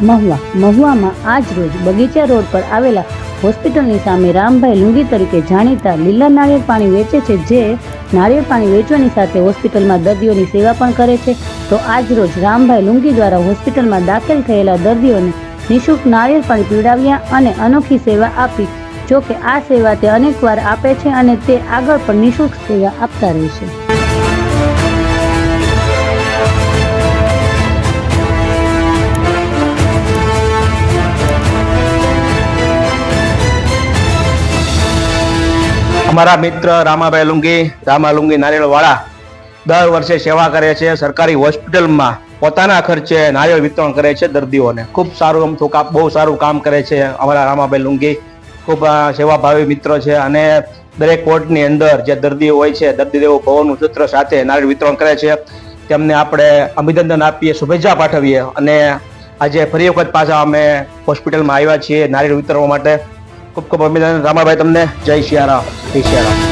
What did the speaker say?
મહુવામાં આજ રોજ બગીચા રોડ પર આવેલા હોસ્પિટલની સામે રામભાઈ લુંગી તરીકે જાણીતા લીલા નાળિયેર પાણી વેચે છે, જે નાળિયેર પાણી વેચવાની સાથે હોસ્પિટલમાં દર્દીઓની સેવા પણ કરે છે। તો આજ રોજ રામભાઈ લુંગી દ્વારા હોસ્પિટલમાં દાખલ થયેલા દર્દીઓને નિઃશુલ્ક નાળિયેર પાણી પીવડાવ્યા અને અનોખી સેવા આપી। જો કે આ સેવા તે અનેકવાર આપે છે અને તે આગળ પણ નિઃશુલ્ક સેવા આપતા રહેશે। અમારા મિત્ર રામાભાઈ લુંગી નારિયેળવાળા દર વર્ષે સેવા કરે છે। સરકારી હોસ્પિટલમાં પોતાના ખર્ચે નારિયેળ વિતરણ કરે છે દર્દીઓને। ખૂબ સારું બહુ સારું કામ કરે છે અમારા રામાભાઈ લુંગી। ખૂબ સેવાભાવી મિત્ર છે અને દરેક વોર્ડની અંદર જે દર્દીઓ હોય છે, દર્દી દેવો ભવનું સૂત્ર સાથે નારિયેળ વિતરણ કરે છે। તેમને આપણે અભિનંદન આપીએ, શુભેચ્છા પાઠવીએ અને આજે ફરી વખત પાછા અમે હોસ્પિટલમાં આવ્યા છીએ નારિયેળ વિતરવા માટે। ખૂબ ખૂબ અભિનંદન રામાભાઈ તમને। જય સિયારામ, જય સિયારામ।